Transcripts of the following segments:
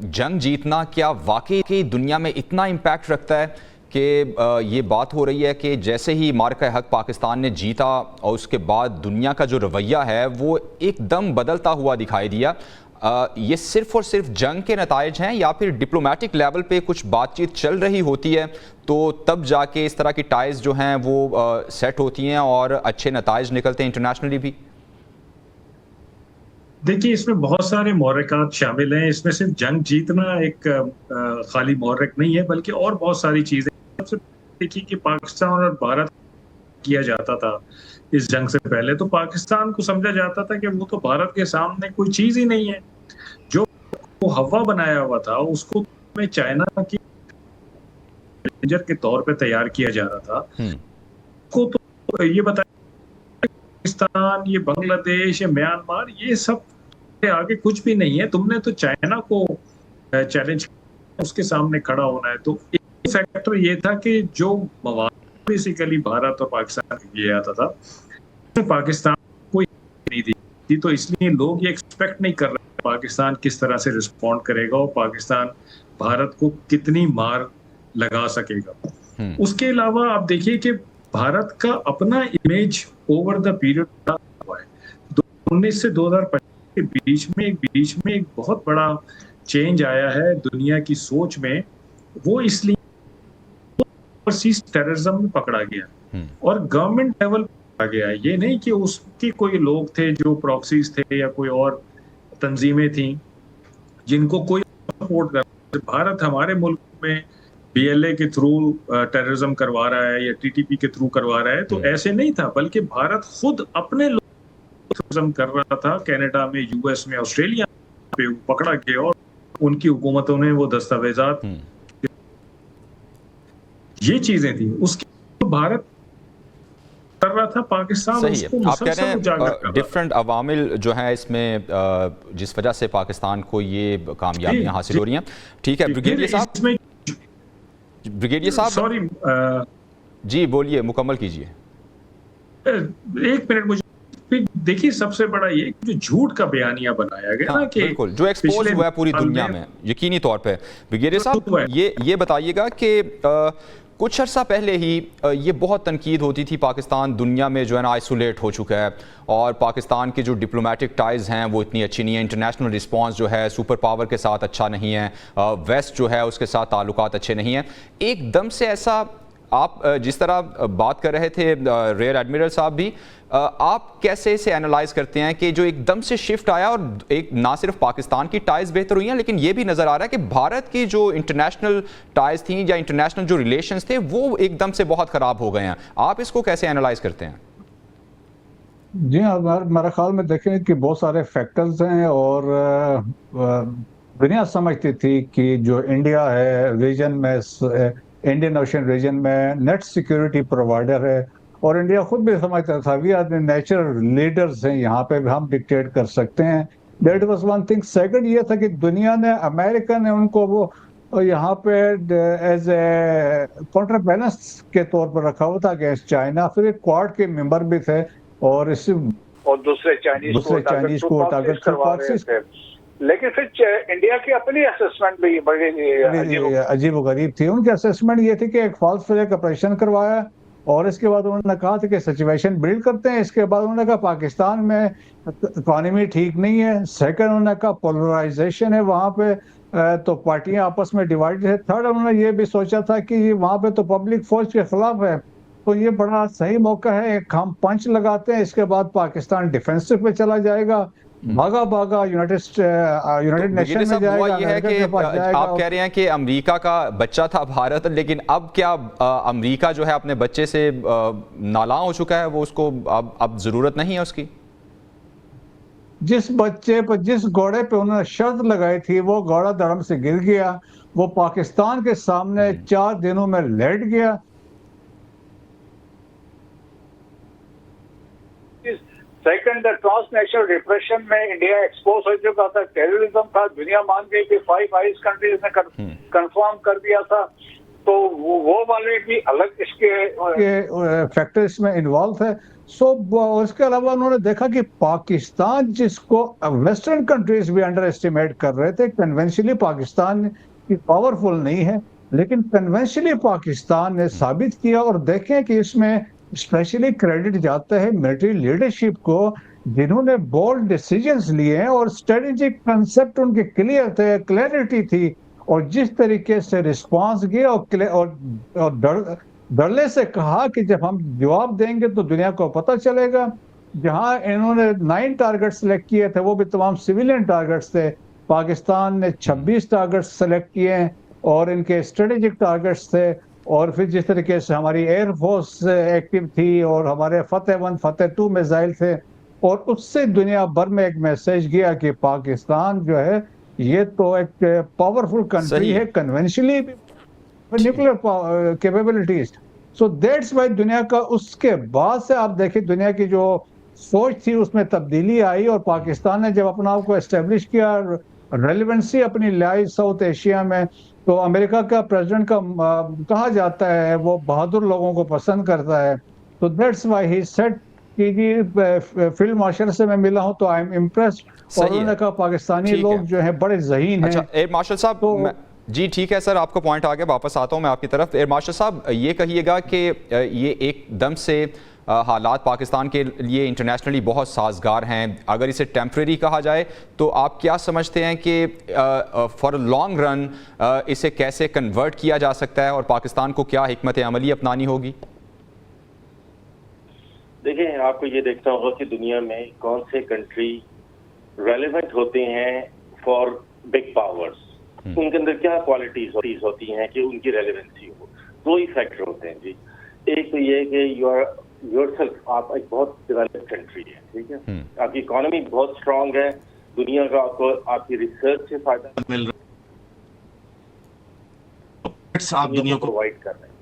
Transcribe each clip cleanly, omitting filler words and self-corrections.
जंग जीतना क्या वाकई की दुनिया में इतना इम्पैक्ट रखता है कि ये बात हो रही है कि जैसे ही मार्का हक पाकिस्तान ने जीता और उसके बाद दुनिया का जो रवैया है वो एकदम बदलता हुआ दिखाई दिया। ये सिर्फ और सिर्फ जंग के नताइज हैं या फिर डिप्लोमेटिक लेवल पे कुछ बातचीत चल रही होती है तो तब जाके इस तरह की टाइज जो हैं वो सेट होती हैं और अच्छे नताइज निकलते हैं इंटरनेशनली भी? देखिए, इसमें बहुत सारे महरक़ात शामिल हैं। इसमें सिर्फ जंग जीतना एक खाली महरक़ नहीं है, बल्कि और बहुत सारी चीज़ें। सबसे देखिए कि पाकिस्तान और भारत किया जाता था इस जंग से पहले, तो पाकिस्तान को समझा जाता था कि वो तो भारत के सामने कोई चीज़ ही नहीं है। जो वो हवा बनाया हुआ था, उसको में चाइना की मैसेंजर के तौर पे तैयार किया जा रहा था। को तो ये बताया पाकिस्तान, ये बांग्लादेश, ये म्यांमार, ये सब आगे कुछ भी नहीं है। तुमने तो चाइना को चैलेंज उसके सामने खड़ा होना है। तो एक फैक्टर ये था कि जो मवाद बेसिकली भारत और पाकिस्तान किया जाता था, पाकिस्तान कोई नहीं थी, तो इसलिए लोग ये एक्सपेक्ट नहीं कर रहे पाकिस्तान किस तरह से रिस्पॉन्ड करेगा और पाकिस्तान भारत को कितनी मार लगा सकेगा। उसके अलावा आप देखिए कि भारत का अपना इमेज ओवर द पीरियड हुआ है। 2019 से 2025 के बीच में एक बहुत बड़ा चेंज आया है दुनिया की सोच में। वो इसलिए ओवरसीज टेररिज्म में पकड़ा गया और गवर्नमेंट लेवल पकड़ा गया। ये नहीं कि उसके कोई लोग थे जो प्रॉक्सीज थे या कोई और तंजीमें थी जिनको कोई सपोर्ट कर। भारत हमारे मुल्क में बीएलए के थ्रू टेररिज्म करवा रहा है या टीटीपी के थ्रू करवा रहा है, तो ऐसे नहीं था, बल्कि भारत खुद अपने लोग कर रहा था। कनाडा में, यूएस में, ऑस्ट्रेलिया पे पकड़ा गया और उनकी हुकूमतों ने वो दस्तावेजात, ये चीजें थी। उसके भारत कर रहा था, पाकिस्तान उसको आप कह रहे हैं डिफरेंट अवामिल जो है इसमें जिस वजह से पाकिस्तान को ये कामयाबियां हासिल हो रही हैं। ठीक है ब्रिगेडियर साहब, सॉरी जी बोलिए, मुकम्मल कीजिए। एक मिनट मुझे देखिए, सबसे बड़ा ये जो झूठ का बयानिया बनाया गया ना कि बिल्कुल जो एक्सपोज हुआ है पूरी दुनिया में यकीनी तौर पे। ब्रिगेडियर साहब ये बताइएगा कि कुछ अर्सा पहले ही ये बहुत तनकीद होती थी पाकिस्तान दुनिया में जो है ना आइसोलेट हो चुका है और पाकिस्तान के जो डिप्लोमेटिक टाइज़ हैं वो इतनी अच्छी नहीं है, इंटरनेशनल रिस्पांस जो है सुपर पावर के साथ अच्छा नहीं है, वेस्ट जो है उसके साथ ताल्लुकात अच्छे नहीं हैं। एकदम से ऐसा आप जिस तरह बात कर रहे थे रेयर एडमिरल साहब भी, आप कैसे इसे एनालाइज करते हैं कि जो एकदम से शिफ्ट आया और एक ना सिर्फ पाकिस्तान की टाइज बेहतर हुई हैं लेकिन ये भी नज़र आ रहा है कि भारत की जो इंटरनेशनल टाइज थी या इंटरनेशनल जो रिलेशंस थे वो एकदम से बहुत ख़राब हो गए हैं। आप इसको कैसे एनालाइज करते हैं? जी हाँ, मेरे ख्याल में देखें कि बहुत सारे फैक्टर्स हैं और दुनिया समझती थी कि जो इंडिया है रीजन में, इंडियन ओशन रीजन में नेट सिक्योरिटी प्रोवाइडर है और इंडिया खुद भी समझता था we are the natural leaders हैं, यहाँ पे भी हम डिक्टेट कर सकते हैं। That was one thing. Second ये था कि दुनिया ने, अमेरिका ने उनको वो यहाँ पे एज ए काउंटर बैलेंस के तौर पर रखा हुआ था अगेंस्ट चाइना। फिर एक क्वाड के मेंबर भी थे और इस और दूसरे चाइनीज को टारगेट करवा रहे थे। लेकिन फिर इंडिया की अपनी असेसमेंट भी बड़ी अजीब गरीब थी। उनकी असेसमेंट ये थी कि एक फॉल्स फ्लैग ऑपरेशन करवाया और इसके बाद उन्होंने कहा था कि सिचुएशन बिल्ड करते हैं। इसके बाद उन्होंने कहा पाकिस्तान में इकॉनमी ठीक नहीं है। सेकंड उन्होंने कहा पोलराइजेशन है वहाँ पे, तो पार्टियां आपस में डिवाइडेड है। थर्ड उन्होंने ये भी सोचा था कि वहाँ पे तो पब्लिक फौज के खिलाफ है, तो ये बड़ा सही मौका है, एक हम पंच लगाते हैं, इसके बाद पाकिस्तान डिफेंसिव पे चला जाएगा, भागा यूनाइटेड नेशन में जाएगा। ये है कि आप कह रहे हैं कि अमेरिका का बच्चा था भारत, लेकिन अब क्या अमेरिका जो है अपने बच्चे से नाला हो चुका है, वो उसको अब जरूरत नहीं है उसकी? जिस बच्चे पर, जिस घोड़े पे उन्होंने शर्त लगाई थी वो घोड़ा धड़म से गिर गया, वो पाकिस्तान के सामने 4 दिनों में लेट गया। सेकंड, द ट्रांसनेशनल रिप्रेशन में इंडिया एक्सपोज हो चुका था, टेररिज्म था, दुनिया मान गई कि 5 आइज कंट्रीज ने कंफर्म कर दिया था, तो वो वाले भी अलग इसके फैक्टर इसमें इन्वॉल्व है। सो उसके अलावा उन्होंने देखा कि पाकिस्तान, जिसको वेस्टर्न कंट्रीज भी अंडर एस्टिमेट कर रहे थे, कन्वेंशनली पाकिस्तान की पावरफुल नहीं है, लेकिन कन्वेंशनली पाकिस्तान ने साबित किया। और देखें कि इसमें स्पेशली क्रेडिट जाता है मिलिट्री लीडरशिप को, जिन्होंने बोल्ड डिसीजंस लिए हैं और स्ट्रेटेजिक कंसेप्ट उनके क्लियर थे, क्लैरिटी थी, और जिस तरीके से रिस्पांस किया और डरने से कहा कि जब हम जवाब देंगे तो दुनिया को पता चलेगा। जहां इन्होंने 9 टारगेट सेलेक्ट किए थे, वो भी तमाम सिविलियन टारगेट्स थे, पाकिस्तान ने 26 टारगेट्स सेलेक्ट किए हैं और इनके स्ट्रेटेजिक टारगेट्स थे। और फिर जिस तरीके से हमारी एयरफोर्स एक्टिव थी और हमारे फतेह-1 फतेह-2 मिसाइल थे, और उससे दुनिया भर में एक मैसेज गया कि पाकिस्तान जो है ये तो एक पावरफुल कंट्री है, conventionally nuclear capabilities. So that's why दुनिया का, उसके बाद से आप देखिए दुनिया की जो सोच थी उसमें तब्दीली आई, और पाकिस्तान ने जब अपना आप को एस्टेब्लिश किया, रेलिवेंसी अपनी लाई साउथ एशिया में, तो अमेरिका का प्रेसिडेंट का कहा जाता है वो बहादुर लोगों को पसंद करता है। तो दैट्स वाई ही सेड कि जी फील्ड मार्शल से मैं मिला हूं तो आई एम इम्प्रेस्ड, और उन्होंने कहा पाकिस्तानी लोग जो है बड़े ज़हीन हैं। अच्छा एयर मार्शल साहब, तो जी ठीक है सर, आपको पॉइंट आ गया, वापस आता हूं मैं आपकी तरफ। एयर मार्शल साहब ये कहिएगा कि ये एकदम से हालात पाकिस्तान के लिए इंटरनेशनली बहुत साजगार हैं, अगर इसे टेम्परेरी कहा जाए तो आप क्या समझते हैं कि फॉर लॉन्ग रन इसे कैसे कन्वर्ट किया जा सकता है और पाकिस्तान को क्या हिकमत अमली अपनानी होगी? देखिए, आपको ये देखना होगा कि दुनिया में कौन से कंट्री रेलेवेंट होते हैं फॉर बिग पावर्स, उनके अंदर क्या क्वालिटीज होती हैं कि उनकी रेलेवेंसी हो। 2 ही फैक्टर होते हैं जी। एक तो ये कि योरसेल्फ आप एक बहुत डेवलप्ड कंट्री है, ठीक है, आपकी इकोनॉमी बहुत स्ट्रांग है, दुनिया का आपको आपकी रिसर्च से फायदा मिल रहा है, आप दुनिया को प्रोवाइड कर रहे हैं।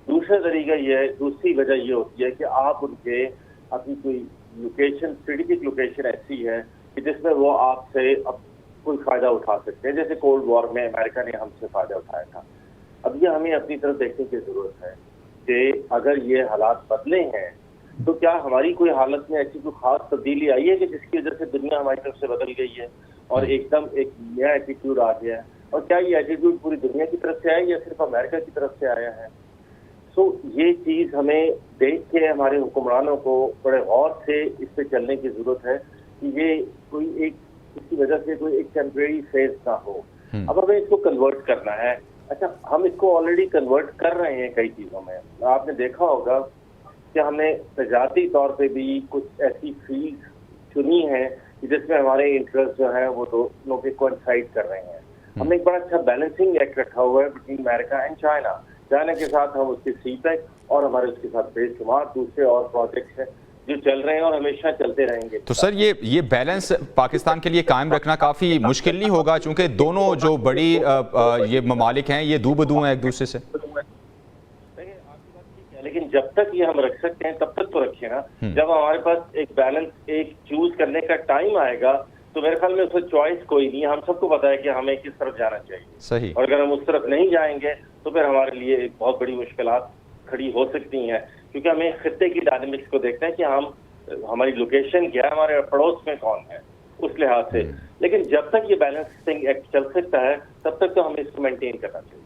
दूसरा तरीका ये है, दूसरी वजह ये होती है कि आप उनके अपनी कोई लोकेशन, स्ट्रेटेजिक लोकेशन ऐसी है कि जिसमें वो आपसे अब कोई फायदा उठा सकते हैं। जैसे कोल्ड वॉर में अमेरिका ने हमसे फायदा उठाया था। अब ये हमें अपनी तरफ देखने की जरूरत है कि अगर ये हालात बदले हैं तो क्या हमारी कोई हालत में ऐसी कोई खास तब्दीली आई है कि जिसकी वजह से दुनिया हमारी तरफ से बदल गई है और एकदम एक नया एटीट्यूड आ गया है, और क्या ये एटीट्यूड पूरी दुनिया की तरफ से आया या सिर्फ अमेरिका की तरफ से आया है? सो ये चीज हमें देख के हमारे हुक्मरानों को बड़े गौर से इस पे चलने की जरूरत है कि ये कोई एक इसकी वजह से कोई एक टेम्परेरी फेज ना हो। अब हमें इसको कन्वर्ट करना है। अच्छा, हम इसको ऑलरेडी कन्वर्ट कर रहे हैं कई चीजों में। आपने देखा होगा कि हमने तजारती तौर पे भी कुछ ऐसी फील्ड चुनी है जिसमें हमारे इंटरेस्ट जो है वो दोनों के कोइंसाइड कर रहे हैं। हमने एक बड़ा अच्छा बैलेंसिंग एक्ट रखा हुआ है between America and China. China के साथ हम उसके सीपेक और हमारे उसके साथ बेशुमार दूसरे और प्रोजेक्ट्स हैं जो चल रहे हैं और हमेशा चलते रहेंगे। तो सर ये बैलेंस पाकिस्तान के लिए कायम रखना काफी मुश्किल नहीं होगा, चूंकि दोनों जो बड़ी ये ममालिक हैं ये दूबदू हैं एक दूसरे से? लेकिन जब तक ये हम रख सकते हैं तब तक तो रखिए ना। जब हमारे पास एक बैलेंस, एक चूज करने का टाइम आएगा तो मेरे ख्याल में उसमें चॉइस कोई नहीं है। हम सबको पता है कि हमें किस तरफ जाना चाहिए। सही। और अगर हम उस तरफ नहीं जाएंगे तो फिर हमारे लिए एक बहुत बड़ी मुश्किलात खड़ी हो सकती हैं, क्योंकि हमें खित्ते की डायनामिक्स को देखना है कि हमारी लोकेशन क्या है, हमारे पड़ोस में कौन है, उस लिहाज से। लेकिन जब तक ये बैलेंसिंग एक्ट चल सकता है तब तक तो हमें इसको मेंटेन करना चाहिए।